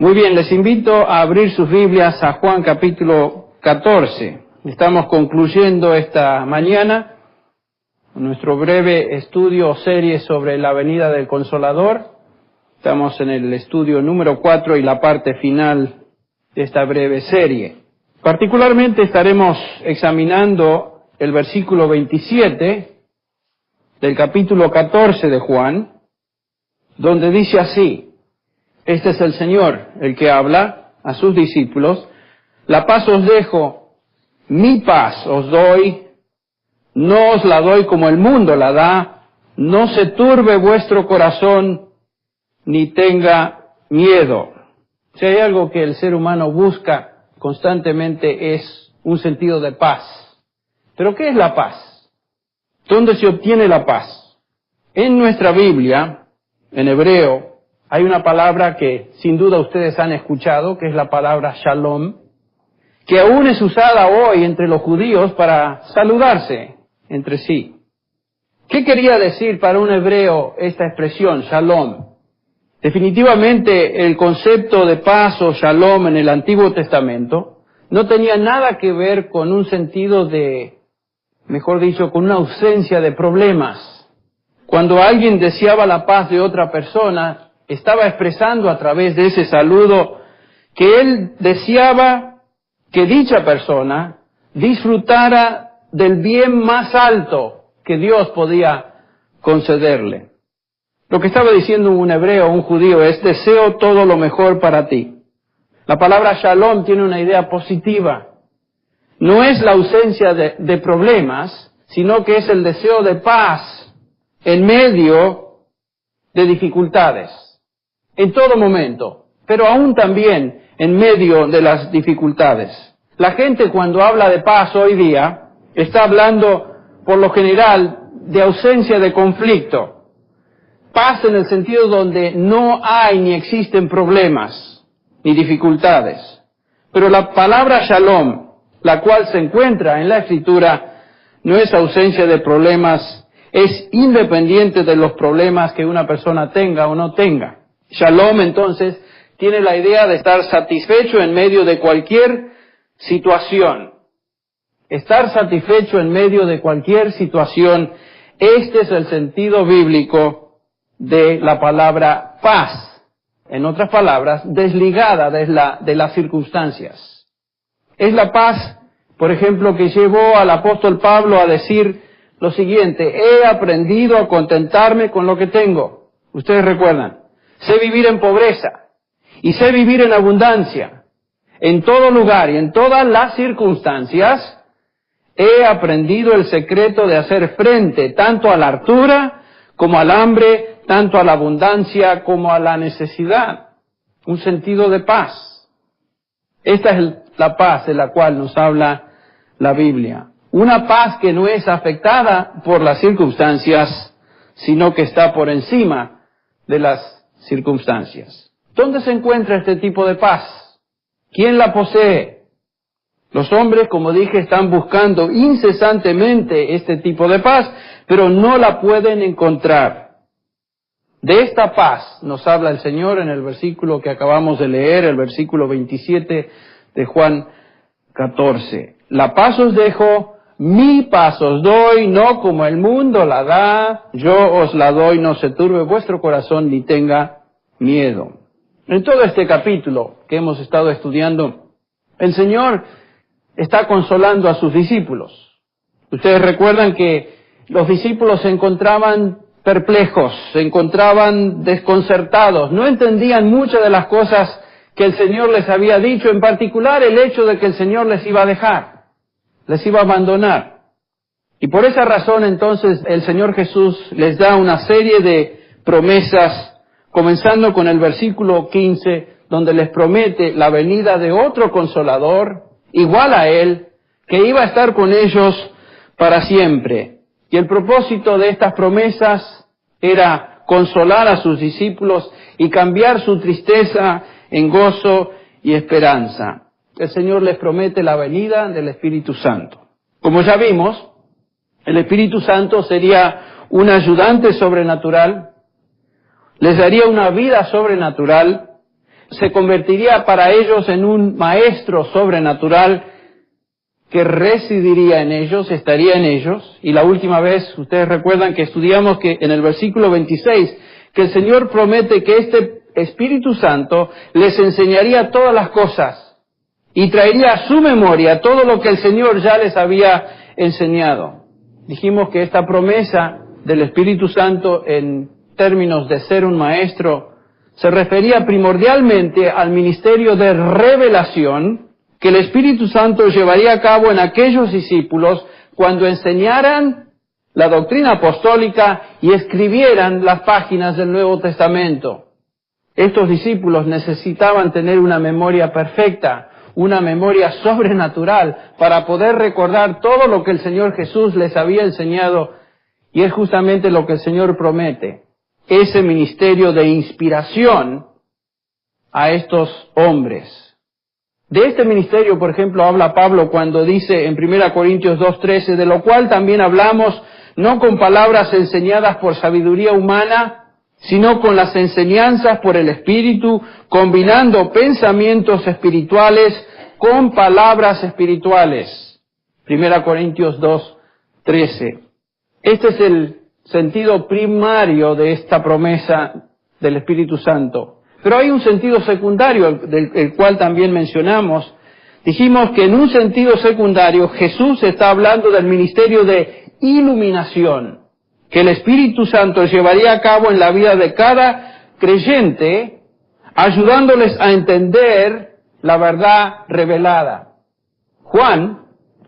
Muy bien, les invito a abrir sus Biblias a Juan capítulo 14. Estamos concluyendo esta mañana nuestro breve estudio o serie sobre la venida del Consolador. Estamos en el estudio número 4 y la parte final de esta breve serie. Particularmente estaremos examinando el versículo 27 del capítulo 14 de Juan, donde dice así: Este es el Señor, el que habla a sus discípulos: la paz os dejo, mi paz os doy, no os la doy como el mundo la da, no se turbe vuestro corazón, ni tenga miedo. Si hay algo que el ser humano busca constantemente es un sentido de paz. ¿Pero qué es la paz? ¿Dónde se obtiene la paz? En nuestra Biblia, en hebreo, hay una palabra que sin duda ustedes han escuchado, que es la palabra shalom, que aún es usada hoy entre los judíos para saludarse entre sí. ¿Qué quería decir para un hebreo esta expresión, shalom? Definitivamente el concepto de paz o shalom en el Antiguo Testamento no tenía nada que ver con un sentido de, mejor dicho, con una ausencia de problemas. Cuando alguien deseaba la paz de otra persona, estaba expresando a través de ese saludo que él deseaba que dicha persona disfrutara del bien más alto que Dios podía concederle. Lo que estaba diciendo un hebreo, un judío, es: deseo todo lo mejor para ti. La palabra shalom tiene una idea positiva. No es la ausencia de problemas, sino que es el deseo de paz en medio de dificultades. En todo momento, pero aún también en medio de las dificultades. La gente, cuando habla de paz hoy día, está hablando por lo general de ausencia de conflicto. Paz en el sentido donde no hay ni existen problemas ni dificultades. Pero la palabra shalom, la cual se encuentra en la Escritura, no es ausencia de problemas, es independiente de los problemas que una persona tenga o no tenga. Shalom, entonces, tiene la idea de estar satisfecho en medio de cualquier situación. Estar satisfecho en medio de cualquier situación, este es el sentido bíblico de la palabra paz. En otras palabras, desligada de las circunstancias. Es la paz, por ejemplo, que llevó al apóstol Pablo a decir lo siguiente: he aprendido a contentarme con lo que tengo. Ustedes recuerdan. Sé vivir en pobreza y sé vivir en abundancia. En todo lugar y en todas las circunstancias he aprendido el secreto de hacer frente tanto a la hartura como al hambre, tanto a la abundancia como a la necesidad. Un sentido de paz. Esta es la paz de la cual nos habla la Biblia. Una paz que no es afectada por las circunstancias, sino que está por encima de las circunstancias. ¿Dónde se encuentra este tipo de paz? ¿Quién la posee? Los hombres, como dije, están buscando incesantemente este tipo de paz, pero no la pueden encontrar. De esta paz nos habla el Señor en el versículo que acabamos de leer, el versículo 27 de Juan 14. La paz os dejo, mi paz os doy, no como el mundo la da, yo os la doy, no se turbe vuestro corazón ni tenga miedo. En todo este capítulo que hemos estado estudiando, el Señor está consolando a sus discípulos. Ustedes recuerdan que los discípulos se encontraban perplejos, se encontraban desconcertados, no entendían muchas de las cosas que el Señor les había dicho, en particular el hecho de que el Señor les iba a dejar, les iba a abandonar. Y por esa razón entonces el Señor Jesús les da una serie de promesas, comenzando con el versículo 15, donde les promete la venida de otro Consolador, igual a Él, que iba a estar con ellos para siempre. Y el propósito de estas promesas era consolar a sus discípulos y cambiar su tristeza en gozo y esperanza. El Señor les promete la venida del Espíritu Santo. Como ya vimos, el Espíritu Santo sería un ayudante sobrenatural, les daría una vida sobrenatural, se convertiría para ellos en un maestro sobrenatural que residiría en ellos, estaría en ellos. Y la última vez, ustedes recuerdan que estudiamos que en el versículo 26, que el Señor promete que este Espíritu Santo les enseñaría todas las cosas y traería a su memoria todo lo que el Señor ya les había enseñado. Dijimos que esta promesa del Espíritu Santo en términos de ser un maestro se refería primordialmente al ministerio de revelación que el Espíritu Santo llevaría a cabo en aquellos discípulos cuando enseñaran la doctrina apostólica y escribieran las páginas del Nuevo Testamento. Estos discípulos necesitaban tener una memoria perfecta, una memoria sobrenatural para poder recordar todo lo que el Señor Jesús les había enseñado, y es justamente lo que el Señor promete, ese ministerio de inspiración a estos hombres. De este ministerio, por ejemplo, habla Pablo cuando dice en 1 Corintios 2:13, de lo cual también hablamos, no con palabras enseñadas por sabiduría humana, sino con las enseñanzas por el Espíritu, combinando pensamientos espirituales con palabras espirituales. 1 Corintios 2:13. Este es el sentido primario de esta promesa del Espíritu Santo. Pero hay un sentido secundario, del cual también mencionamos. Dijimos que en un sentido secundario Jesús está hablando del ministerio de iluminación, que el Espíritu Santo llevaría a cabo en la vida de cada creyente, ayudándoles a entender la verdad revelada. Juan,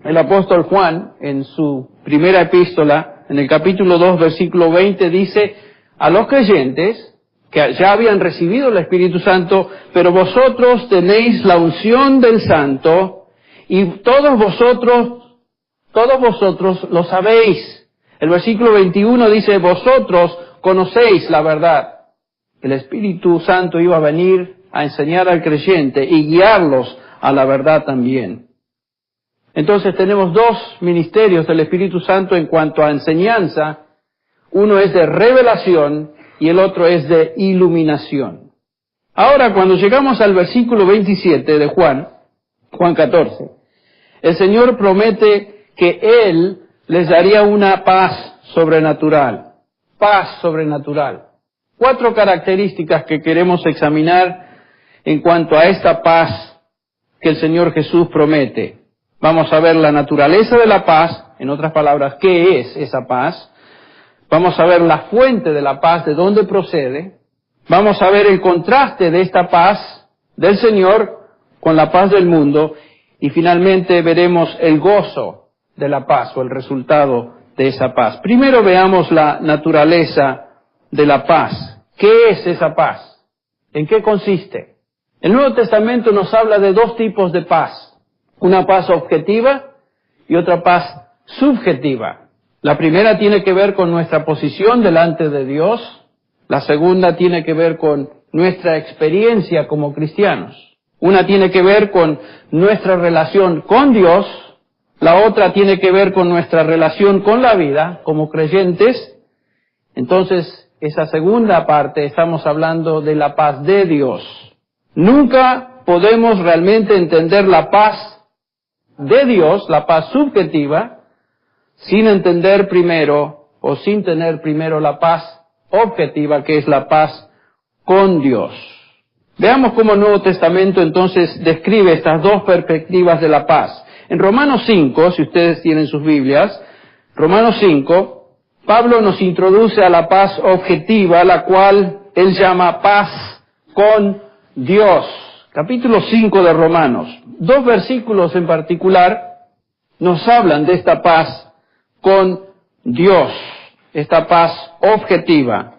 el apóstol Juan, en su primera epístola, en el capítulo 2, versículo 20, dice a los creyentes que ya habían recibido el Espíritu Santo, pero vosotros tenéis la unción del Santo y todos vosotros lo sabéis. El versículo 21 dice, vosotros conocéis la verdad. El Espíritu Santo iba a venir a enseñar al creyente y guiarlos a la verdad también. Entonces tenemos dos ministerios del Espíritu Santo en cuanto a enseñanza. Uno es de revelación y el otro es de iluminación. Ahora, cuando llegamos al versículo 27 de Juan 14, el Señor promete que Él les daría una paz sobrenatural. Paz sobrenatural. 4 características que queremos examinar en cuanto a esta paz que el Señor Jesús promete. Vamos a ver la naturaleza de la paz, en otras palabras, ¿qué es esa paz? Vamos a ver la fuente de la paz, de dónde procede. Vamos a ver el contraste de esta paz del Señor con la paz del mundo. Y finalmente veremos el gozo de la paz o el resultado de esa paz. Primero veamos la naturaleza de la paz. ¿Qué es esa paz? ¿En qué consiste? El Nuevo Testamento nos habla de 2 tipos de paz. Una paz objetiva y otra paz subjetiva. La primera tiene que ver con nuestra posición delante de Dios. La segunda tiene que ver con nuestra experiencia como cristianos. Una tiene que ver con nuestra relación con Dios. La otra tiene que ver con nuestra relación con la vida como creyentes. Entonces, esa segunda parte estamos hablando de la paz de Dios. Nunca podemos realmente entender la paz de Dios, la paz subjetiva, sin entender primero o sin tener primero la paz objetiva, que es la paz con Dios. Veamos cómo el Nuevo Testamento entonces describe estas 2 perspectivas de la paz. En Romanos 5, si ustedes tienen sus Biblias, Romanos 5, Pablo nos introduce a la paz objetiva, la cual él llama paz con Dios. Capítulo 5 de Romanos. 2 versículos en particular nos hablan de esta paz con Dios, esta paz objetiva.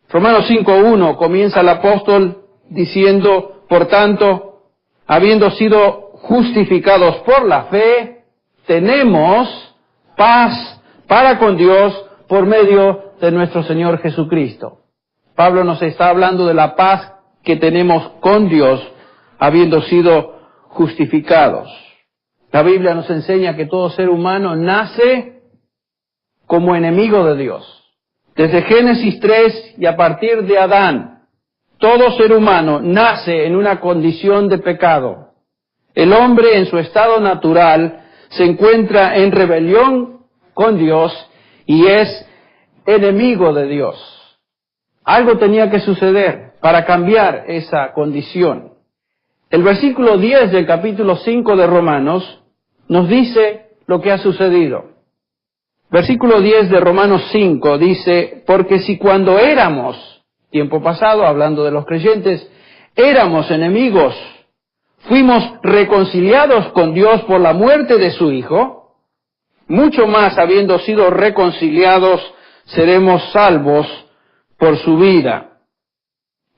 Romanos 5:1 comienza el apóstol diciendo, por tanto, habiendo sido justificados por la fe, tenemos paz para con Dios por medio de nuestro Señor Jesucristo. Pablo nos está hablando de la paz que tenemos con Dios, habiendo sido justificados. La Biblia nos enseña que todo ser humano nace como enemigo de Dios. Desde Génesis 3 y a partir de Adán, Todo ser humano nace en una condición de pecado. El hombre en su estado natural se encuentra en rebelión con Dios y es enemigo de Dios. Algo tenía que suceder para cambiar esa condición. El versículo 10 del capítulo 5 de Romanos nos dice lo que ha sucedido. Versículo 10 de Romanos 5 dice, porque si cuando éramos, tiempo pasado, hablando de los creyentes, éramos enemigos, fuimos reconciliados con Dios por la muerte de su Hijo, mucho más habiendo sido reconciliados, seremos salvos por su vida.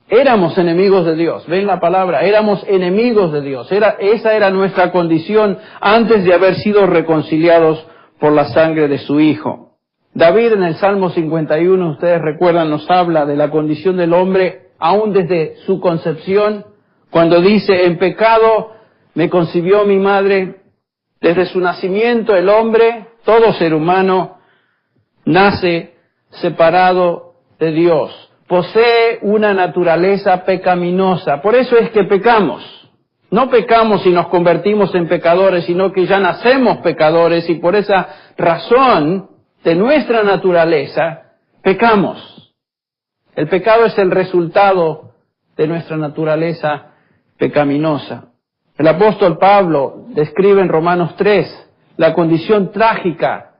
Éramos enemigos de Dios. ¿Ven la palabra? Éramos enemigos de Dios. Esa era nuestra condición antes de haber sido reconciliados por la sangre de su Hijo. David en el Salmo 51, ustedes recuerdan, nos habla de la condición del hombre aún desde su concepción, cuando dice, en pecado me concibió mi madre. Desde su nacimiento el hombre, todo ser humano, nace separado de Dios. Posee una naturaleza pecaminosa. Por eso es que pecamos. No pecamos y nos convertimos en pecadores, sino que ya nacemos pecadores y por esa razón de nuestra naturaleza pecamos. El pecado es el resultado de nuestra naturaleza pecaminosa. El apóstol Pablo describe en Romanos 3 la condición trágica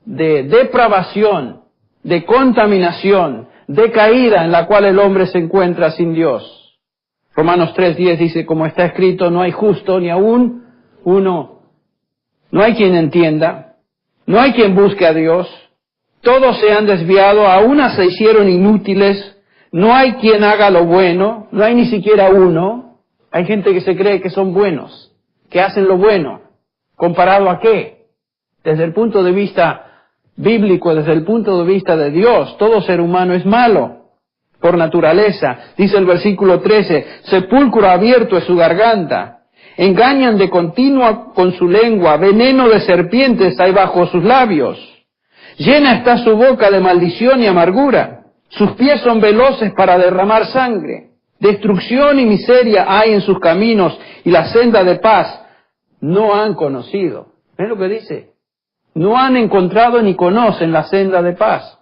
de depravación, de contaminación, de caída en la cual el hombre se encuentra sin Dios. Romanos 3:10 dice, como está escrito, no hay justo ni aún uno, no hay quien entienda, no hay quien busque a Dios, todos se han desviado, a una se hicieron inútiles, no hay quien haga lo bueno, no hay ni siquiera uno. Hay gente que se cree que son buenos, que hacen lo bueno. ¿Comparado a qué? Desde el punto de vista bíblico, desde el punto de vista de Dios, todo ser humano es malo, por naturaleza. Dice el versículo 13, sepulcro abierto es su garganta, engañan de continuo con su lengua, veneno de serpientes hay bajo sus labios. Llena está su boca de maldición y amargura, sus pies son veloces para derramar sangre. Destrucción y miseria hay en sus caminos, y la senda de paz no han conocido. ¿Ven lo que dice? No han encontrado ni conocen la senda de paz.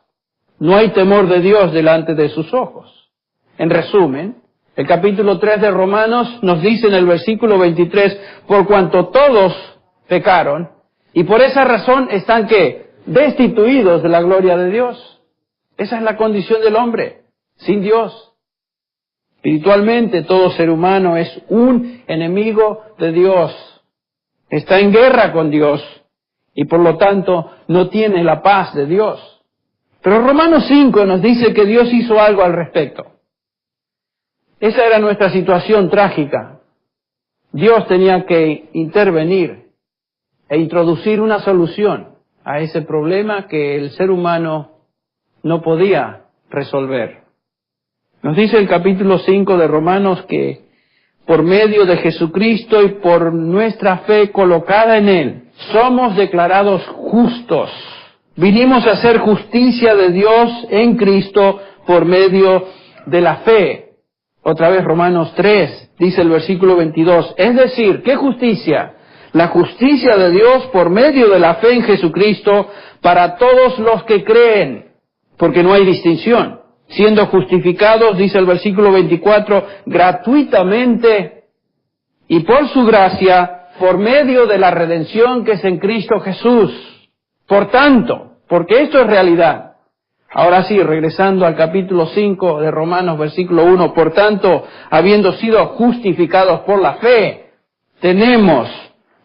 No hay temor de Dios delante de sus ojos. En resumen, el capítulo 3 de Romanos nos dice en el versículo 23, por cuanto todos pecaron, y por esa razón están, ¿qué? Destituidos de la gloria de Dios. Esa es la condición del hombre, sin Dios. Espiritualmente, todo ser humano es un enemigo de Dios. Está en guerra con Dios y por lo tanto no tiene la paz de Dios. Pero Romanos 5 nos dice que Dios hizo algo al respecto. Esa era nuestra situación trágica. Dios tenía que intervenir e introducir una solución a ese problema que el ser humano no podía resolver. Nos dice el capítulo 5 de Romanos que por medio de Jesucristo y por nuestra fe colocada en Él, somos declarados justos. Vinimos a hacer justicia de Dios en Cristo por medio de la fe. Otra vez Romanos 3, dice el versículo 22. Es decir, ¿qué justicia? La justicia de Dios por medio de la fe en Jesucristo para todos los que creen, porque no hay distinción. Siendo justificados, dice el versículo 24, gratuitamente y por su gracia, por medio de la redención que es en Cristo Jesús. Por tanto, porque esto es realidad. Ahora sí, regresando al capítulo 5 de Romanos, versículo 1, por tanto, habiendo sido justificados por la fe, tenemos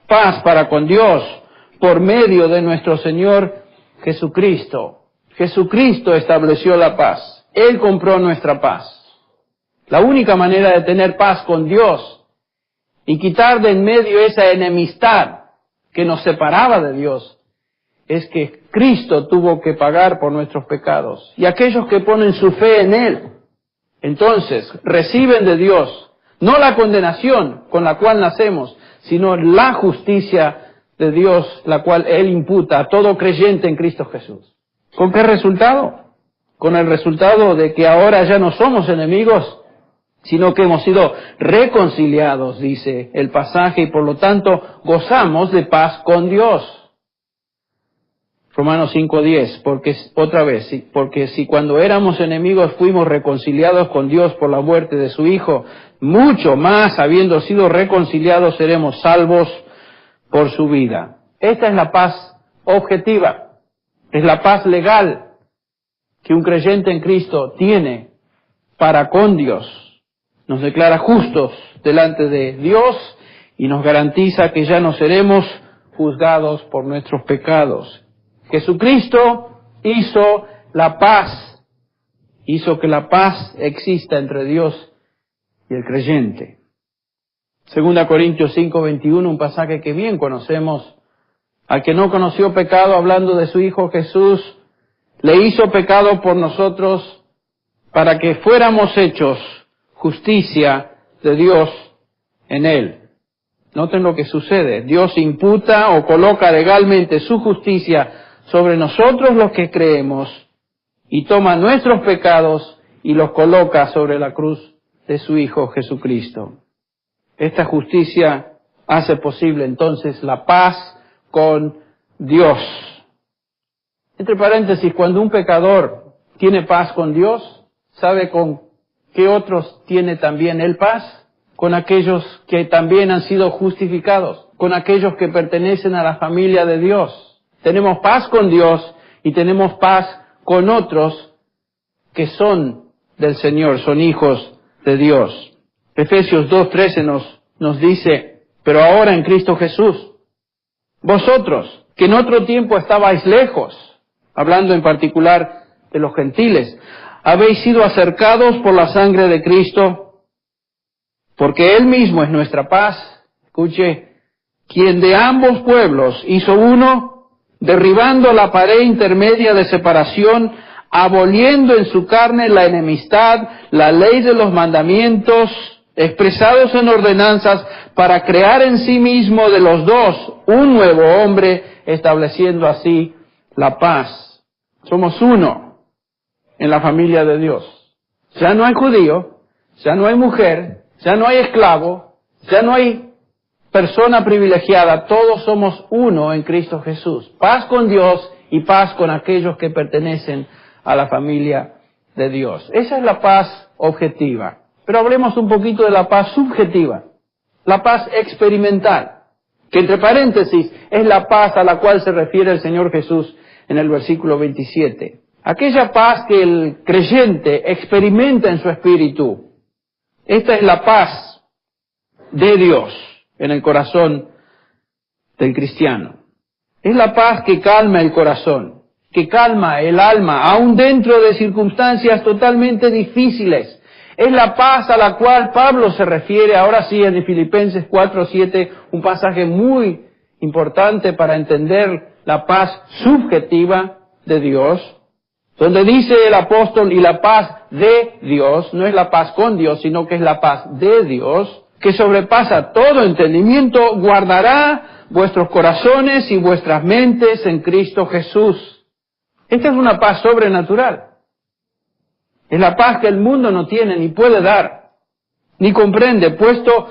paz para con Dios por medio de nuestro Señor Jesucristo. Jesucristo estableció la paz. Él compró nuestra paz. La única manera de tener paz con Dios y quitar de en medio esa enemistad que nos separaba de Dios es que Cristo tuvo que pagar por nuestros pecados. Y aquellos que ponen su fe en Él, entonces reciben de Dios no la condenación con la cual nacemos, sino la justicia de Dios, la cual Él imputa a todo creyente en Cristo Jesús. ¿Con qué resultado? Con el resultado de que ahora ya no somos enemigos, sino que hemos sido reconciliados, dice el pasaje, y por lo tanto gozamos de paz con Dios. Romanos 5:10, porque si cuando éramos enemigos fuimos reconciliados con Dios por la muerte de su Hijo, mucho más, habiendo sido reconciliados, seremos salvos por su vida. Esta es la paz objetiva, es la paz legal que un creyente en Cristo tiene para con Dios. Nos declara justos delante de Dios y nos garantiza que ya no seremos juzgados por nuestros pecados. Jesucristo hizo la paz, hizo que la paz exista entre Dios y el creyente. 2 Corintios 5:21, un pasaje que bien conocemos. Al que no conoció pecado, hablando de su Hijo Jesús, le hizo pecado por nosotros para que fuéramos hechos justicia de Dios en Él. Noten lo que sucede. Dios imputa o coloca legalmente su justicia sobre nosotros los que creemos y toma nuestros pecados y los coloca sobre la cruz de su Hijo Jesucristo. Esta justicia hace posible entonces la paz con Dios. Entre paréntesis, cuando un pecador tiene paz con Dios, ¿sabe con qué otros tiene también él paz? Con aquellos que también han sido justificados, con aquellos que pertenecen a la familia de Dios. Tenemos paz con Dios y tenemos paz con otros que son del Señor, son hijos de Dios. Efesios 2:13 nos dice, pero ahora en Cristo Jesús, vosotros, que en otro tiempo estabais lejos, hablando en particular de los gentiles, habéis sido acercados por la sangre de Cristo, porque Él mismo es nuestra paz. Escuche, quien de ambos pueblos hizo uno, derribando la pared intermedia de separación, aboliendo en su carne la enemistad, la ley de los mandamientos, expresados en ordenanzas, para crear en sí mismo de los dos un nuevo hombre, estableciendo así la paz. Somos uno en la familia de Dios. Ya no hay judío, ya no hay mujer, ya no hay esclavo, ya no hay persona privilegiada, todos somos uno en Cristo Jesús. Paz con Dios y paz con aquellos que pertenecen a la familia de Dios. Esa es la paz objetiva. Pero hablemos un poquito de la paz subjetiva, la paz experimental, que entre paréntesis es la paz a la cual se refiere el Señor Jesús en el versículo 27. Aquella paz que el creyente experimenta en su espíritu. Esta es la paz de Dios en el corazón del cristiano. Es la paz que calma el corazón, que calma el alma, aun dentro de circunstancias totalmente difíciles. Es la paz a la cual Pablo se refiere ahora sí en Filipenses 4:7, un pasaje muy importante para entender la paz subjetiva de Dios, donde dice el apóstol, y la paz de Dios, no es la paz con Dios, sino que es la paz de Dios, que sobrepasa todo entendimiento, guardará vuestros corazones y vuestras mentes en Cristo Jesús. Esta es una paz sobrenatural. Es la paz que el mundo no tiene, ni puede dar, ni comprende, puesto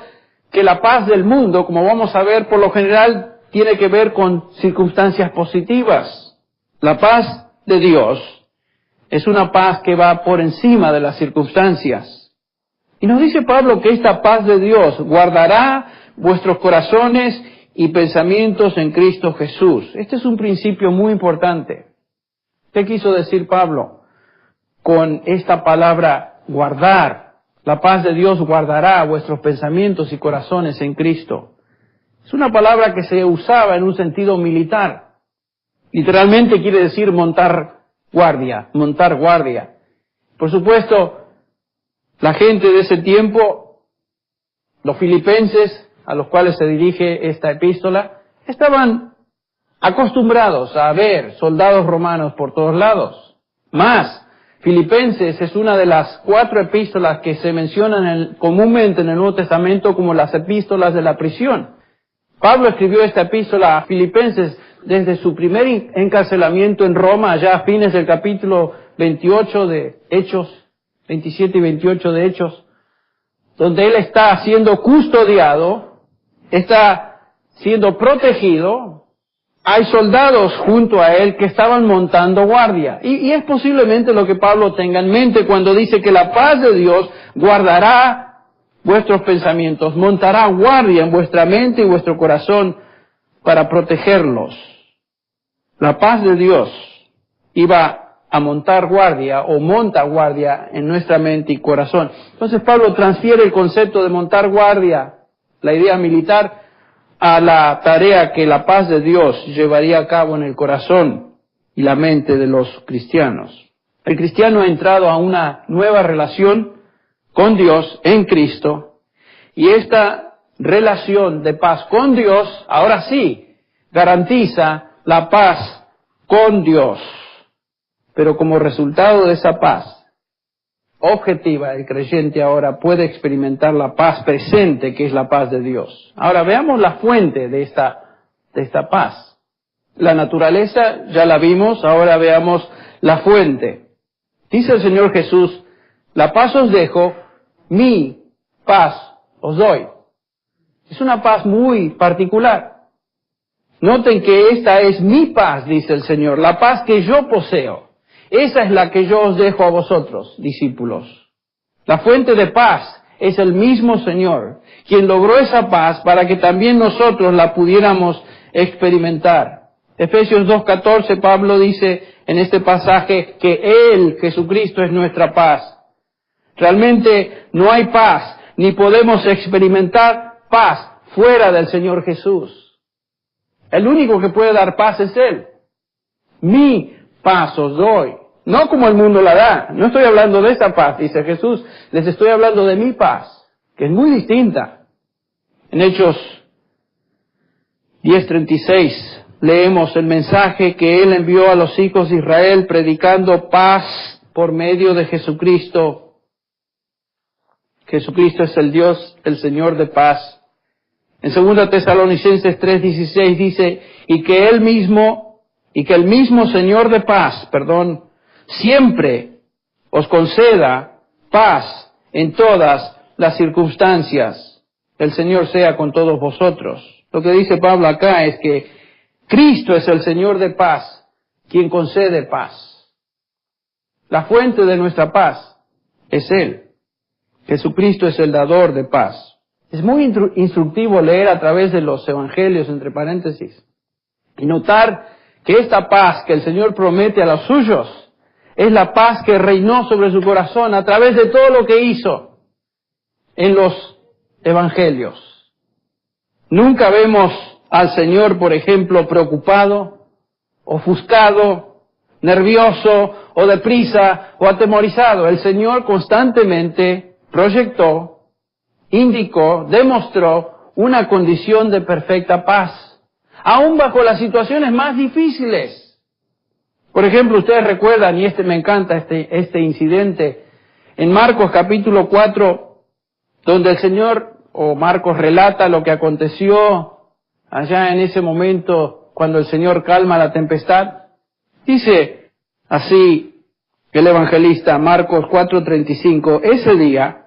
que la paz del mundo, como vamos a ver, por lo general tiene que ver con circunstancias positivas. La paz de Dios es una paz que va por encima de las circunstancias. Y nos dice Pablo que esta paz de Dios guardará vuestros corazones y pensamientos en Cristo Jesús. Este es un principio muy importante. ¿Qué quiso decir Pablo con esta palabra guardar? La paz de Dios guardará vuestros pensamientos y corazones en Cristo. Es una palabra que se usaba en un sentido militar. Literalmente quiere decir montar guardia, montar guardia. Por supuesto, la gente de ese tiempo, los filipenses a los cuales se dirige esta epístola, estaban acostumbrados a ver soldados romanos por todos lados. Más, Filipenses es una de las 4 epístolas que se mencionan comúnmente en el Nuevo Testamento como las epístolas de la prisión. Pablo escribió esta epístola a Filipenses desde su primer encarcelamiento en Roma, allá a fines del capítulo 28 de Hechos, 27 y 28 de Hechos, donde él está siendo custodiado, está siendo protegido. Hay soldados junto a él que estaban montando guardia. Y es posiblemente lo que Pablo tenga en mente cuando dice que la paz de Dios guardará vuestros pensamientos, montará guardia en vuestra mente y vuestro corazón para protegerlos. La paz de Dios iba a montar guardia o monta guardia en nuestra mente y corazón. Entonces Pablo transfiere el concepto de montar guardia, la idea militar, a la tarea que la paz de Dios llevaría a cabo en el corazón y la mente de los cristianos. El cristiano ha entrado a una nueva relación con Dios en Cristo, y esta relación de paz con Dios, ahora sí, garantiza la paz con Dios. Pero como resultado de esa paz objetiva, el creyente ahora puede experimentar la paz presente, que es la paz de Dios. Ahora veamos la fuente de esta paz. La naturaleza ya la vimos, ahora veamos la fuente. Dice el Señor Jesús: la paz os dejo, mi paz os doy. Es una paz muy particular. Noten que esta es mi paz, dice el Señor, la paz que yo poseo. Esa es la que yo os dejo a vosotros, discípulos. La fuente de paz es el mismo Señor, quien logró esa paz para que también nosotros la pudiéramos experimentar. Efesios 2:14, Pablo dice en este pasaje que Él, Jesucristo, es nuestra paz. Realmente no hay paz, ni podemos experimentar paz fuera del Señor Jesús. El único que puede dar paz es Él. Mi paz os doy. No como el mundo la da. No estoy hablando de esa paz, dice Jesús. Les estoy hablando de mi paz, que es muy distinta. En Hechos 10:36 leemos el mensaje que Él envió a los hijos de Israel, predicando paz por medio de Jesucristo. Jesucristo es el Dios, el Señor de paz. En 2 Tesalonicenses 3:16 dice: y que el mismo Señor de paz, siempre os conceda paz en todas las circunstancias. El Señor sea con todos vosotros. Lo que dice Pablo acá es que Cristo es el Señor de paz, quien concede paz. La fuente de nuestra paz es Él. Jesucristo es el dador de paz. Es muy instructivo leer a través de los evangelios, entre paréntesis, y notar que esta paz que el Señor promete a los suyos es la paz que reinó sobre su corazón a través de todo lo que hizo en los evangelios. Nunca vemos al Señor, por ejemplo, preocupado, ofuscado, nervioso, o deprisa, o atemorizado. El Señor constantemente proyectó, indicó, demostró una condición de perfecta paz, aún bajo las situaciones más difíciles. Por ejemplo, ustedes recuerdan, y me encanta este incidente, en Marcos capítulo 4, donde el Señor, o Marcos relata lo que aconteció allá en ese momento cuando el Señor calma la tempestad. Dice así el evangelista, Marcos 4:35, ese día,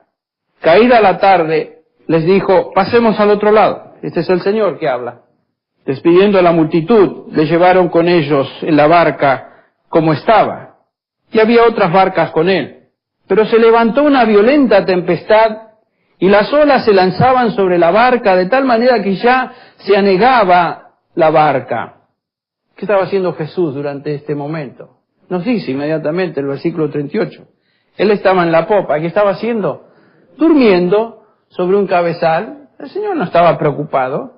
caída la tarde, les dijo: pasemos al otro lado. Este es el Señor que habla. Despidiendo a la multitud, le llevaron con ellos en la barca como estaba, y había otras barcas con él. Pero se levantó una violenta tempestad, y las olas se lanzaban sobre la barca de tal manera que ya se anegaba la barca. ¿Qué estaba haciendo Jesús durante este momento? Nos dice inmediatamente el versículo 38. Él estaba en la popa. ¿Qué estaba haciendo? Durmiendo sobre un cabezal. El Señor no estaba preocupado.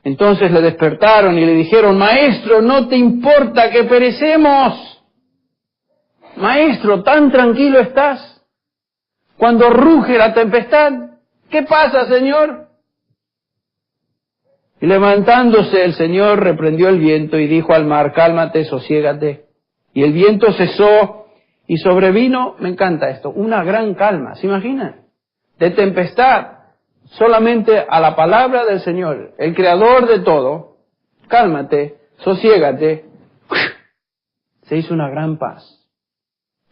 Entonces le despertaron y le dijeron: Maestro, ¿no te importa que perecemos? Maestro, ¿tan tranquilo estás cuando ruge la tempestad? ¿Qué pasa, Señor? Y levantándose el Señor reprendió el viento y dijo al mar: cálmate, sosiégate. Y el viento cesó y sobrevino, me encanta esto, una gran calma. ¿Se imaginan? De tempestad, solamente a la palabra del Señor, el creador de todo: cálmate, sosiégate. Se hizo una gran paz.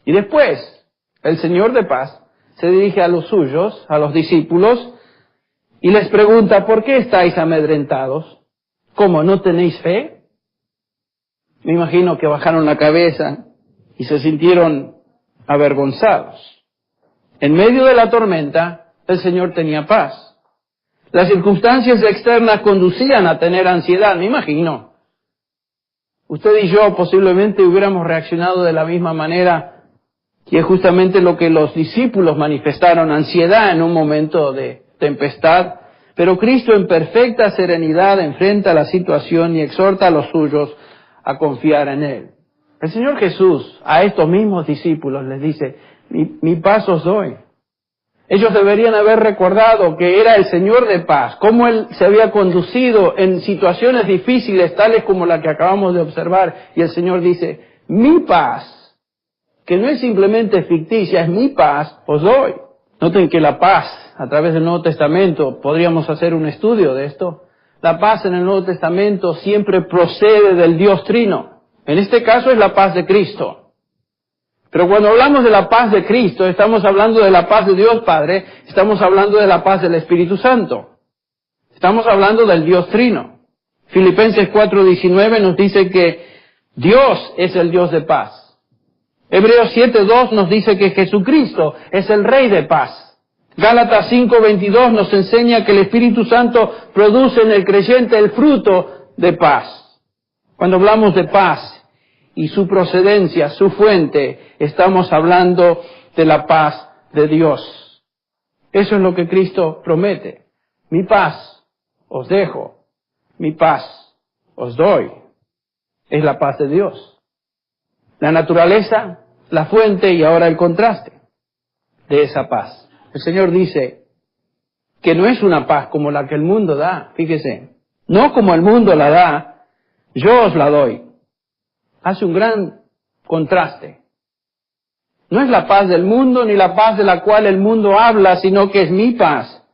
Y después, el Señor de paz se dirige a los suyos, a los discípulos, y les pregunta, ¿por qué estáis amedrentados? ¿Cómo, no tenéis fe? Me imagino que bajaron la cabeza y se sintieron avergonzados. En medio de la tormenta, el Señor tenía paz. Las circunstancias externas conducían a tener ansiedad, me imagino. Usted y yo posiblemente hubiéramos reaccionado de la misma manera, y es justamente lo que los discípulos manifestaron, ansiedad en un momento de tempestad, pero Cristo en perfecta serenidad enfrenta la situación y exhorta a los suyos a confiar en Él. El Señor Jesús a estos mismos discípulos les dice, mi paz os doy. Ellos deberían haber recordado que era el Señor de paz, cómo Él se había conducido en situaciones difíciles tales como la que acabamos de observar. Y el Señor dice, mi paz, que no es simplemente ficticia, es mi paz, os doy. Noten que la paz, a través del Nuevo Testamento, podríamos hacer un estudio de esto. La paz en el Nuevo Testamento siempre procede del Dios Trino. En este caso es la paz de Cristo. Pero cuando hablamos de la paz de Cristo, estamos hablando de la paz de Dios Padre, estamos hablando de la paz del Espíritu Santo. Estamos hablando del Dios Trino. Filipenses 4:19 nos dice que Dios es el Dios de paz. Hebreos 7:2 nos dice que Jesucristo es el Rey de paz. Gálatas 5:22 nos enseña que el Espíritu Santo produce en el creyente el fruto de paz. Cuando hablamos de paz y su procedencia, su fuente, estamos hablando de la paz de Dios. Eso es lo que Cristo promete. Mi paz os dejo, mi paz os doy. Es la paz de Dios. La naturaleza, la fuente y ahora el contraste de esa paz. El Señor dice que no es una paz como la que el mundo da, fíjese, no como el mundo la da, yo os la doy. Hace un gran contraste. No es la paz del mundo ni la paz de la cual el mundo habla, sino que es mi paz.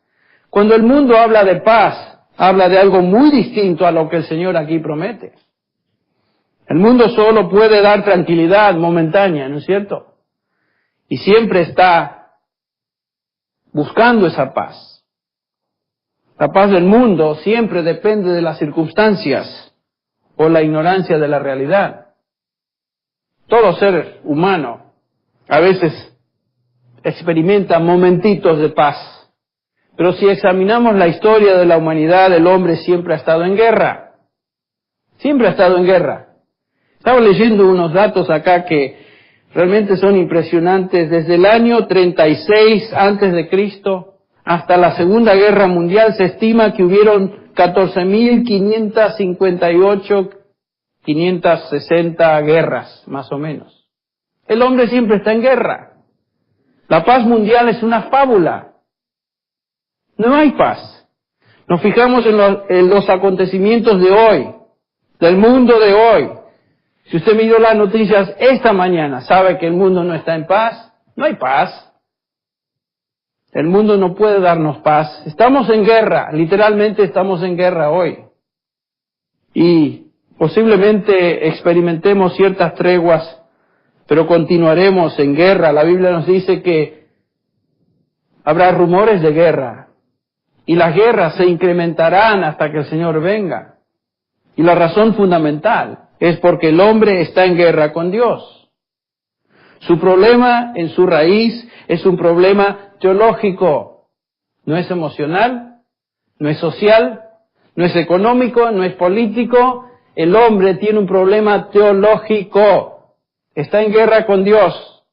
Cuando el mundo habla de paz, habla de algo muy distinto a lo que el Señor aquí promete. El mundo solo puede dar tranquilidad momentánea, ¿no es cierto? Y siempre está buscando esa paz. La paz del mundo siempre depende de las circunstancias o la ignorancia de la realidad. Todo ser humano a veces experimenta momentitos de paz. Pero si examinamos la historia de la humanidad, el hombre siempre ha estado en guerra. Siempre ha estado en guerra. Estaba leyendo unos datos acá que realmente son impresionantes. Desde el año 36 antes de Cristo hasta la Segunda Guerra Mundial se estima que hubieron 14.558 560 guerras, más o menos. El hombre siempre está en guerra. La paz mundial es una fábula. No hay paz. Nos fijamos en los acontecimientos de hoy, del mundo de hoy. Si usted miró las noticias esta mañana, sabe que el mundo no está en paz. No hay paz. El mundo no puede darnos paz. Estamos en guerra, literalmente estamos en guerra hoy. Y posiblemente experimentemos ciertas treguas, pero continuaremos en guerra. La Biblia nos dice que habrá rumores de guerra y las guerras se incrementarán hasta que el Señor venga. Y la razón fundamental es porque el hombre está en guerra con Dios. Su problema en su raíz es un problema teológico. No es emocional, no es social, no es económico, no es político. El hombre tiene un problema teológico. Está en guerra con Dios.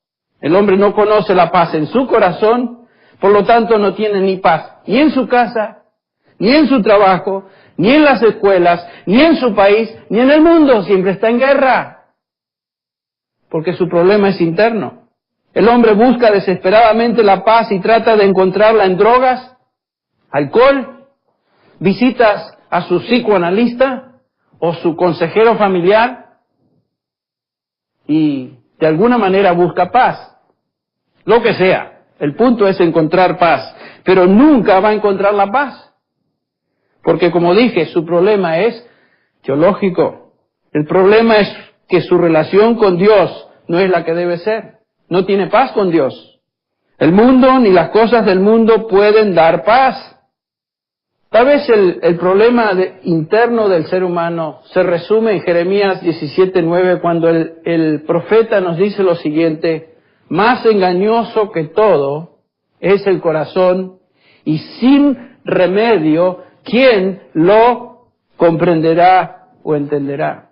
El hombre no conoce la paz en su corazón, por lo tanto no tiene ni paz ni en su casa, ni en su trabajo, ni en las escuelas, ni en su país, ni en el mundo. Siempre está en guerra. Porque su problema es interno. El hombre busca desesperadamente la paz y trata de encontrarla en drogas, alcohol, visitas a su psicoanalista o su consejero familiar y de alguna manera busca paz. Lo que sea, el punto es encontrar paz, pero nunca va a encontrar la paz. Porque como dije, su problema es teológico. El problema es que su relación con Dios no es la que debe ser. No tiene paz con Dios. El mundo ni las cosas del mundo pueden dar paz. Tal vez el problema interno del ser humano se resume en Jeremías 17:9, cuando el profeta nos dice lo siguiente: más engañoso que todo es el corazón, y sin remedio, ¿quién lo comprenderá o entenderá?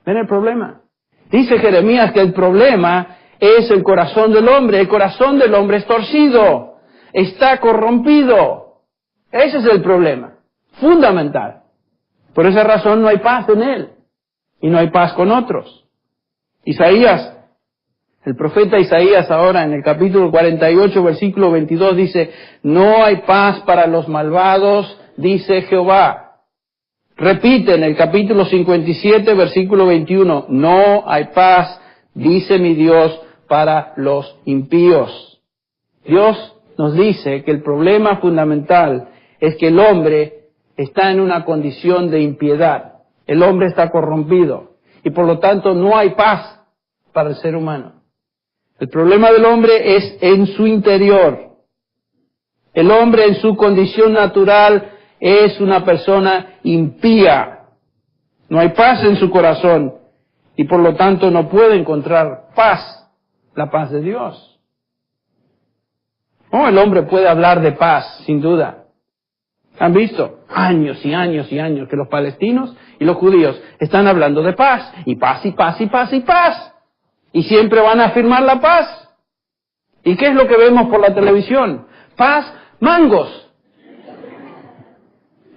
¿Ven el problema? Dice Jeremías que el problema es el corazón del hombre. El corazón del hombre es torcido, está corrompido. Ese es el problema fundamental. Por esa razón no hay paz en él y no hay paz con otros. Isaías, el profeta Isaías, ahora en el capítulo 48, versículo 22, dice: no hay paz para los malvados, dice Jehová. Repite en el capítulo 57, versículo 21, no hay paz, dice mi Dios, para los impíos. Dios nos dice que el problema fundamental es que el hombre está en una condición de impiedad. El hombre está corrompido y por lo tanto no hay paz para el ser humano. El problema del hombre es en su interior. El hombre en su condición natural es una persona impía. No hay paz en su corazón y por lo tanto no puede encontrar paz, la paz de Dios. Oh, el hombre puede hablar de paz, sin duda. ¿Han visto? Años y años y años que los palestinos y los judíos están hablando de paz, y paz, y paz, y paz, y paz. Y siempre van a afirmar la paz. ¿Y qué es lo que vemos por la televisión? Paz, mangos,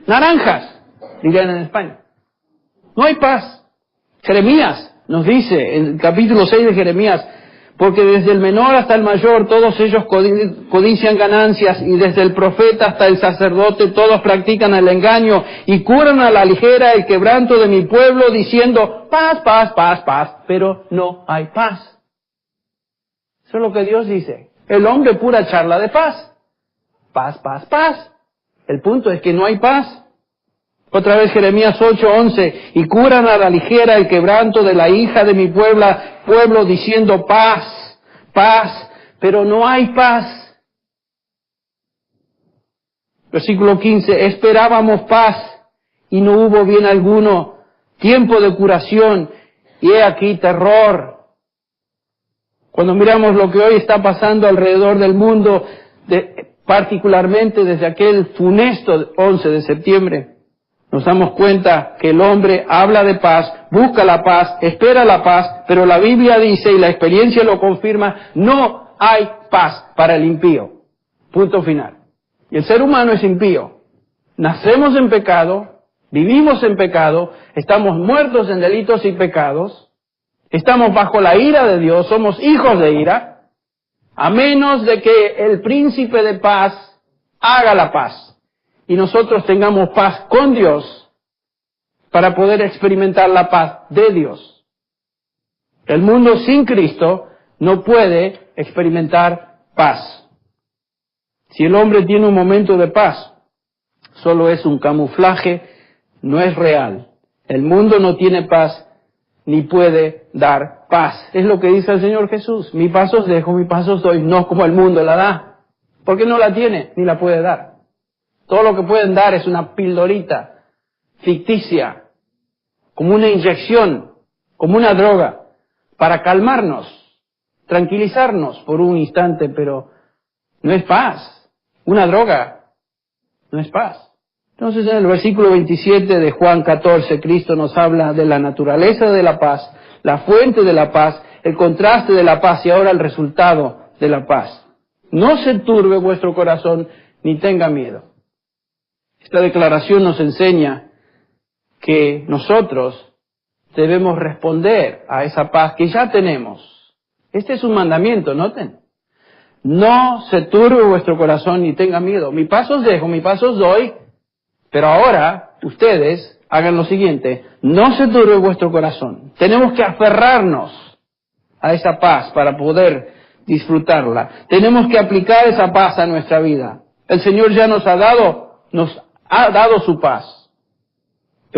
naranjas, dirían en España. No hay paz. Jeremías nos dice, en el capítulo 6 de Jeremías: porque desde el menor hasta el mayor todos ellos codician ganancias, y desde el profeta hasta el sacerdote todos practican el engaño, y curan a la ligera el quebranto de mi pueblo, diciendo paz, paz, paz, paz, pero no hay paz. Eso es lo que Dios dice. El hombre pura charla de paz. Paz, paz, paz. El punto es que no hay paz. Otra vez Jeremías 8:11, y curan a la ligera el quebranto de la hija de mi pueblo, diciendo paz, paz, pero no hay paz. Versículo 15, esperábamos paz y no hubo bien alguno, tiempo de curación y he aquí terror. Cuando miramos lo que hoy está pasando alrededor del mundo, particularmente desde aquel funesto 11 de septiembre, nos damos cuenta que el hombre habla de paz, busca la paz, espera la paz, pero la Biblia dice, y la experiencia lo confirma, no hay paz para el impío. Punto final. Y el ser humano es impío. Nacemos en pecado, vivimos en pecado, estamos muertos en delitos y pecados, estamos bajo la ira de Dios, somos hijos de ira, a menos de que el príncipe de paz haga la paz y nosotros tengamos paz con Dios para poder experimentar la paz de Dios. El mundo sin Cristo no puede experimentar paz. Si el hombre tiene un momento de paz, solo es un camuflaje, no es real. El mundo no tiene paz ni puede dar paz. Es lo que dice el Señor Jesús: mi paz os dejo, mi paz os doy, no como el mundo la da. Porque no la tiene ni la puede dar. Todo lo que pueden dar es una pildorita ficticia, como una inyección, como una droga, para calmarnos, tranquilizarnos por un instante, pero no es paz. Una droga no es paz. Entonces, en el versículo 27 de Juan 14, Cristo nos habla de la naturaleza de la paz, la fuente de la paz, el contraste de la paz y ahora el resultado de la paz. No se turbe vuestro corazón ni tenga miedo. Esta declaración nos enseña que nosotros debemos responder a esa paz que ya tenemos. Este es un mandamiento, noten. No se turbe vuestro corazón ni tenga miedo. Mi paz os dejo, mi paz os doy, pero ahora ustedes hagan lo siguiente: no se turbe vuestro corazón. Tenemos que aferrarnos a esa paz para poder disfrutarla. Tenemos que aplicar esa paz a nuestra vida. El Señor ya nos ha dado su paz.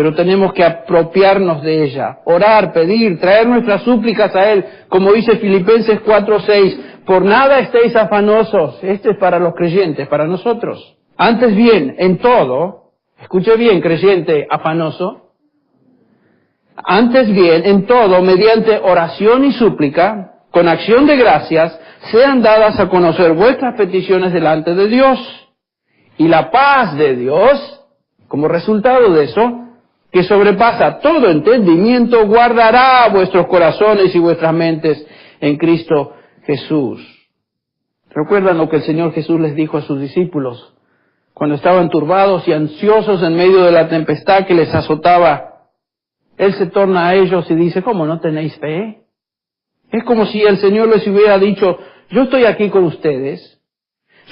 pero tenemos que apropiarnos de ella, orar, pedir, traer nuestras súplicas a Él, como dice Filipenses 4:6, por nada estéis afanosos, este es para los creyentes, para nosotros. Antes bien, en todo, escuche bien, creyente afanoso, antes bien, en todo, mediante oración y súplica, con acción de gracias, sean dadas a conocer vuestras peticiones delante de Dios. Y la paz de Dios, como resultado de eso, que sobrepasa todo entendimiento, guardará vuestros corazones y vuestras mentes en Cristo Jesús. ¿Recuerdan lo que el Señor Jesús les dijo a sus discípulos cuando estaban turbados y ansiosos en medio de la tempestad que les azotaba? Él se torna a ellos y dice, ¿cómo no tenéis fe? Es como si el Señor les hubiera dicho, yo estoy aquí con ustedes,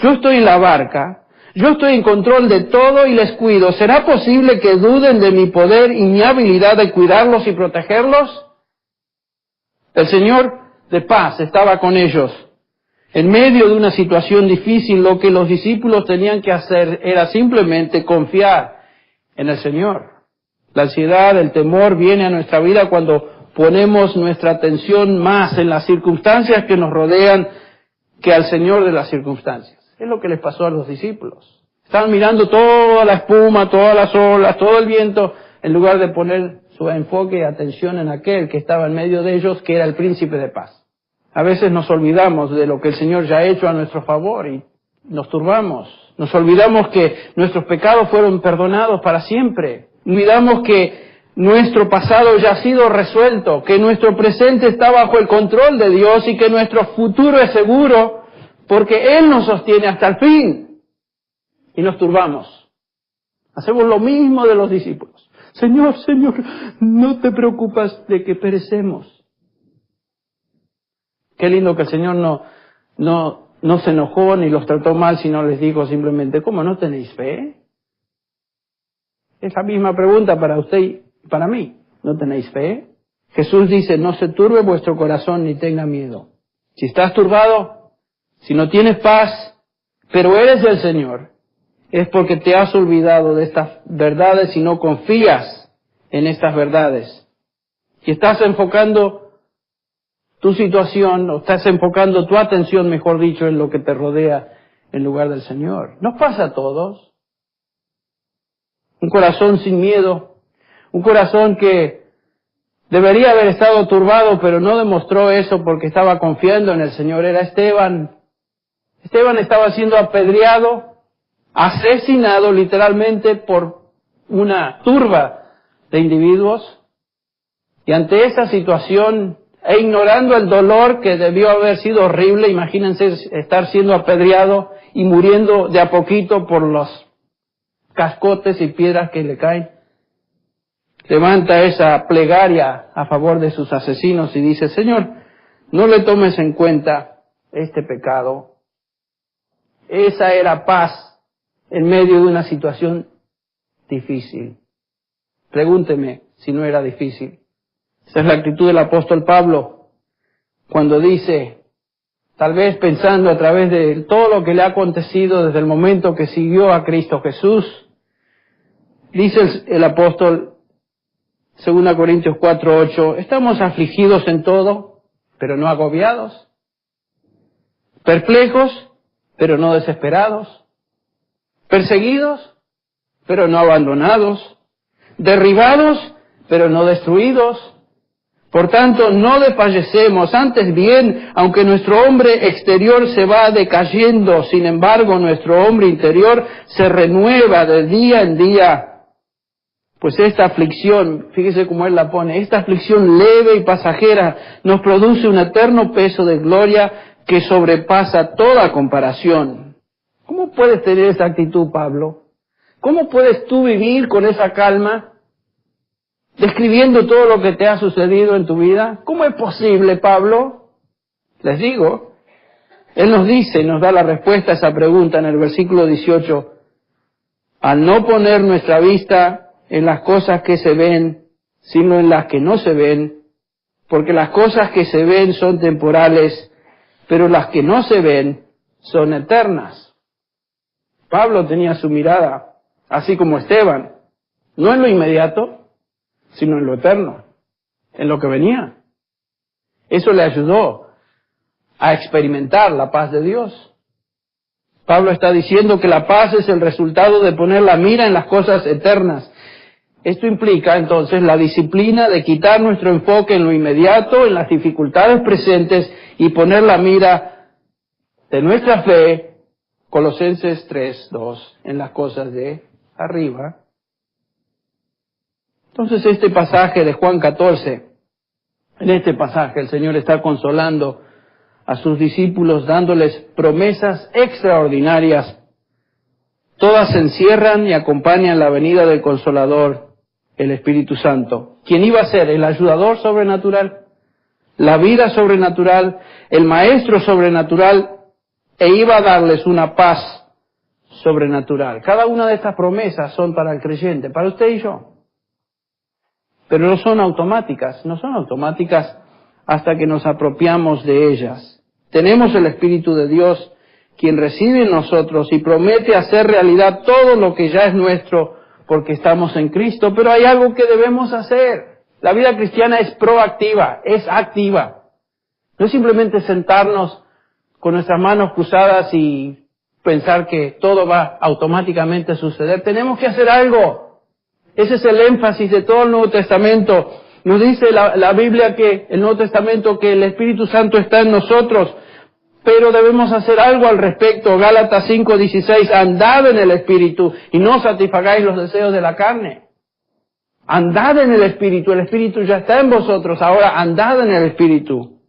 yo estoy en la barca, yo estoy en control de todo y les cuido. ¿Será posible que duden de mi poder y mi habilidad de cuidarlos y protegerlos? El Señor de paz estaba con ellos. En medio de una situación difícil, lo que los discípulos tenían que hacer era simplemente confiar en el Señor. La ansiedad, el temor viene a nuestra vida cuando ponemos nuestra atención más en las circunstancias que nos rodean que al Señor de las circunstancias. Es lo que les pasó a los discípulos. Estaban mirando toda la espuma, todas las olas, todo el viento, en lugar de poner su enfoque y atención en aquel que estaba en medio de ellos, que era el príncipe de paz. A veces nos olvidamos de lo que el Señor ya ha hecho a nuestro favor y nos turbamos. Nos olvidamos que nuestros pecados fueron perdonados para siempre. Olvidamos que nuestro pasado ya ha sido resuelto, que nuestro presente está bajo el control de Dios y que nuestro futuro es seguro porque Él nos sostiene hasta el fin. Y nos turbamos. Hacemos lo mismo de los discípulos. Señor, Señor, no te preocupas de que perecemos. Qué lindo que el Señor no se enojó ni los trató mal, sino les dijo simplemente, ¿cómo no tenéis fe? Es la misma pregunta para usted y para mí. ¿No tenéis fe? Jesús dice, no se turbe vuestro corazón ni tenga miedo. Si estás turbado, si no tienes paz, pero eres del Señor, es porque te has olvidado de estas verdades y no confías en estas verdades. Si estás enfocando tu situación, o estás enfocando tu atención, mejor dicho, en lo que te rodea en lugar del Señor. Nos pasa a todos. Un corazón sin miedo, un corazón que debería haber estado turbado, pero no demostró eso porque estaba confiando en el Señor, era Esteban. Esteban estaba siendo apedreado, asesinado literalmente por una turba de individuos, y ante esa situación, e ignorando el dolor que debió haber sido horrible, imagínense estar siendo apedreado y muriendo de a poquito por los cascotes y piedras que le caen. Levanta esa plegaria a favor de sus asesinos y dice, Señor, no le tomes en cuenta este pecado. Esa era paz en medio de una situación difícil. Pregúnteme si no era difícil. Esa es la actitud del apóstol Pablo cuando dice, tal vez pensando a través de todo lo que le ha acontecido desde el momento que siguió a Cristo Jesús, dice el apóstol, 2 Corintios 4:8, estamos afligidos en todo, pero no agobiados, perplejos, pero no desesperados, perseguidos, pero no abandonados, derribados, pero no destruidos. Por tanto, no desfallecemos, antes bien, aunque nuestro hombre exterior se va decayendo, sin embargo, nuestro hombre interior se renueva de día en día. Pues esta aflicción, fíjese cómo él la pone, esta aflicción leve y pasajera nos produce un eterno peso de gloria que sobrepasa toda comparación. ¿Cómo puedes tener esa actitud, Pablo? ¿Cómo puedes tú vivir con esa calma? Describiendo todo lo que te ha sucedido en tu vida. ¿Cómo es posible, Pablo? Les digo, él nos dice, nos da la respuesta a esa pregunta en el versículo 18. Al no poner nuestra vista en las cosas que se ven, sino en las que no se ven, porque las cosas que se ven son temporales, pero las que no se ven son eternas. Pablo tenía su mirada, así como Esteban, no en lo inmediato, sino en lo eterno, en lo que venía. Eso le ayudó a experimentar la paz de Dios. Pablo está diciendo que la paz es el resultado de poner la mira en las cosas eternas. Esto implica entonces la disciplina de quitar nuestro enfoque en lo inmediato, en las dificultades presentes y poner la mira de nuestra fe, Colosenses 3:2, en las cosas de arriba. Entonces este pasaje de Juan 14, en este pasaje el Señor está consolando a sus discípulos dándoles promesas extraordinarias. Todas se encierran y acompañan la venida del Consolador, el Espíritu Santo. ¿Quién iba a ser? El ayudador sobrenatural, la vida sobrenatural, el maestro sobrenatural, e iba a darles una paz sobrenatural. Cada una de estas promesas son para el creyente, para usted y yo. Pero no son automáticas hasta que nos apropiamos de ellas. Tenemos el Espíritu de Dios, quien reside en nosotros y promete hacer realidad todo lo que ya es nuestro porque estamos en Cristo, pero hay algo que debemos hacer. La vida cristiana es proactiva, es activa. No es simplemente sentarnos con nuestras manos cruzadas y pensar que todo va automáticamente a suceder. Tenemos que hacer algo. Ese es el énfasis de todo el Nuevo Testamento. Nos dice la Biblia que el Nuevo Testamento que el Espíritu Santo está en nosotros, pero debemos hacer algo al respecto. Gálatas 5:16, andad en el Espíritu y no satisfagáis los deseos de la carne. Andad en el Espíritu ya está en vosotros, ahora andad en el Espíritu.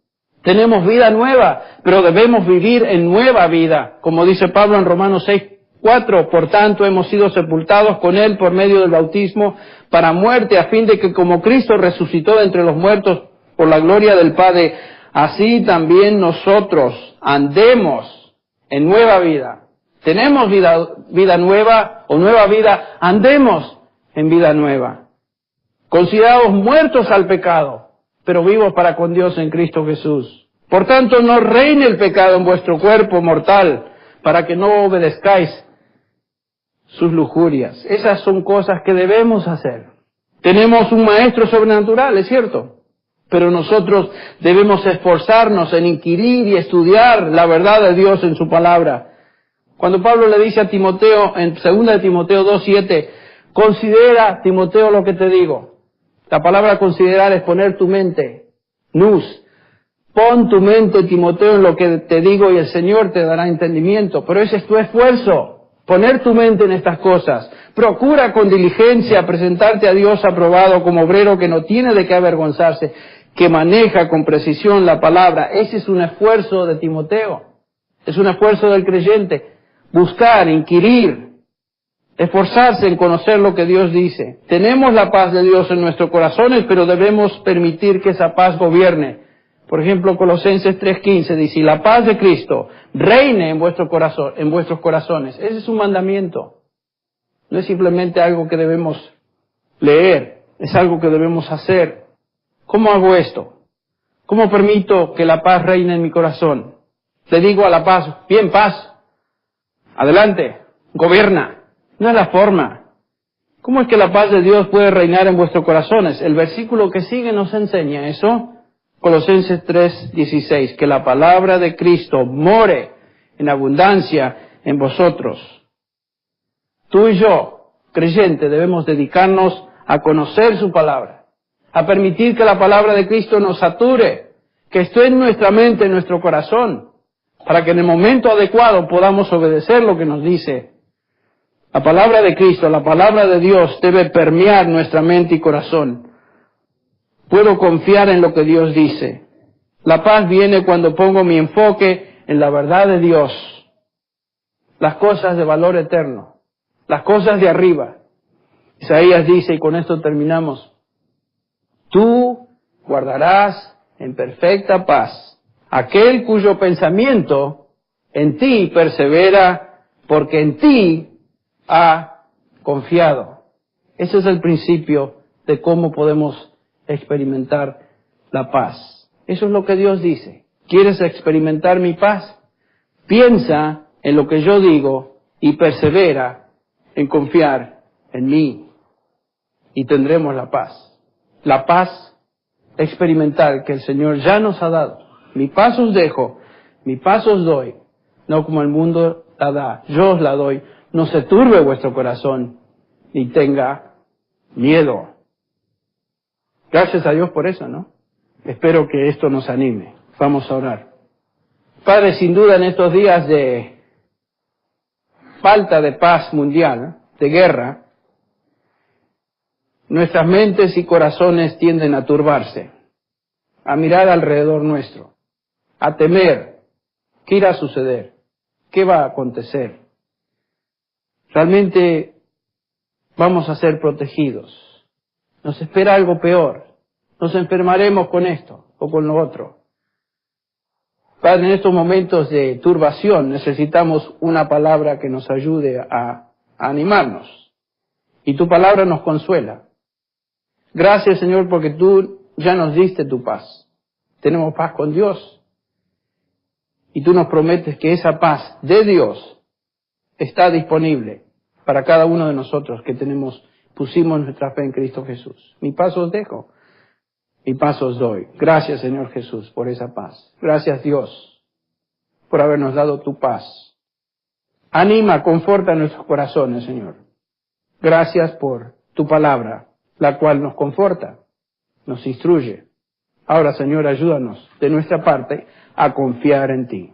Tenemos vida nueva, pero debemos vivir en nueva vida. Como dice Pablo en Romanos 6:4, por tanto hemos sido sepultados con Él por medio del bautismo para muerte, a fin de que como Cristo resucitó de entre los muertos por la gloria del Padre, así también nosotros andemos en nueva vida. Tenemos vida nueva o nueva vida, andemos en vida nueva. Considerados muertos al pecado, pero vivos para con Dios en Cristo Jesús. Por tanto, no reine el pecado en vuestro cuerpo mortal, para que no obedezcáis sus lujurias. Esas son cosas que debemos hacer. Tenemos un maestro sobrenatural, es cierto, pero nosotros debemos esforzarnos en inquirir y estudiar la verdad de Dios en su palabra. Cuando Pablo le dice a Timoteo, en 2 de Timoteo 2:7, considera, Timoteo, lo que te digo. La palabra considerar es poner tu mente, nous. Pon tu mente, Timoteo, en lo que te digo y el Señor te dará entendimiento. Pero ese es tu esfuerzo, poner tu mente en estas cosas. Procura con diligencia presentarte a Dios aprobado como obrero que no tiene de qué avergonzarse, que maneja con precisión la palabra. Ese es un esfuerzo de Timoteo, es un esfuerzo del creyente. Buscar, inquirir, esforzarse en conocer lo que Dios dice. Tenemos la paz de Dios en nuestros corazones, pero debemos permitir que esa paz gobierne. Por ejemplo, Colosenses 3:15 dice, y la paz de Cristo reine en vuestros corazones. Ese es un mandamiento. No es simplemente algo que debemos leer, es algo que debemos hacer. ¿Cómo hago esto? ¿Cómo permito que la paz reine en mi corazón? Le digo a la paz, bien, paz, adelante, gobierna. No es la forma. ¿Cómo es que la paz de Dios puede reinar en vuestros corazones? El versículo que sigue nos enseña eso. Colosenses 3:16, que la palabra de Cristo more en abundancia en vosotros. Tú y yo, creyente, debemos dedicarnos a conocer su palabra, a permitir que la palabra de Cristo nos sature, que esté en nuestra mente, en nuestro corazón, para que en el momento adecuado podamos obedecer lo que nos dice. La palabra de Cristo, la palabra de Dios debe permear nuestra mente y corazón. Puedo confiar en lo que Dios dice. La paz viene cuando pongo mi enfoque en la verdad de Dios, las cosas de valor eterno, las cosas de arriba. Isaías dice, y con esto terminamos, tú guardarás en perfecta paz aquel cuyo pensamiento en ti persevera, porque en ti ha confiado. Ese es el principio de cómo podemos experimentar la paz. Eso es lo que Dios dice. ¿Quieres experimentar mi paz? Piensa en lo que yo digo y persevera en confiar en mí y tendremos la paz. la paz experimental que el Señor ya nos ha dado. Mi paz os dejo, mi paz os doy, no como el mundo la da, yo os la doy. No se turbe vuestro corazón, ni tenga miedo. Gracias a Dios por eso, ¿no? Espero que esto nos anime. Vamos a orar. Padre, sin duda en estos días de falta de paz mundial, de guerra, nuestras mentes y corazones tienden a turbarse, a mirar alrededor nuestro, a temer qué irá a suceder, qué va a acontecer. Realmente vamos a ser protegidos. Nos espera algo peor. Nos enfermaremos con esto o con lo otro. Padre, en estos momentos de turbación necesitamos una palabra que nos ayude a animarnos. Y tu palabra nos consuela. Gracias, Señor, porque tú ya nos diste tu paz. Tenemos paz con Dios. Y tú nos prometes que esa paz de Dios está disponible para cada uno de nosotros que pusimos nuestra fe en Cristo Jesús. Mi paz os dejo, mi paz os doy. Gracias, Señor Jesús, por esa paz. Gracias, Dios, por habernos dado tu paz. Anima, conforta nuestros corazones, Señor. Gracias por tu palabra, la cual nos conforta, nos instruye. Ahora, Señor, ayúdanos de nuestra parte a confiar en ti,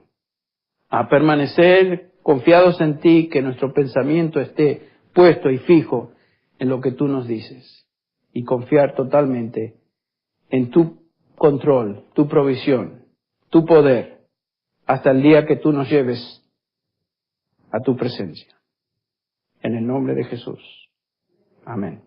a permanecer confiados en ti, que nuestro pensamiento esté puesto y fijo en lo que tú nos dices, y confiar totalmente en tu control, tu provisión, tu poder, hasta el día que tú nos lleves a tu presencia. En el nombre de Jesús. Amén.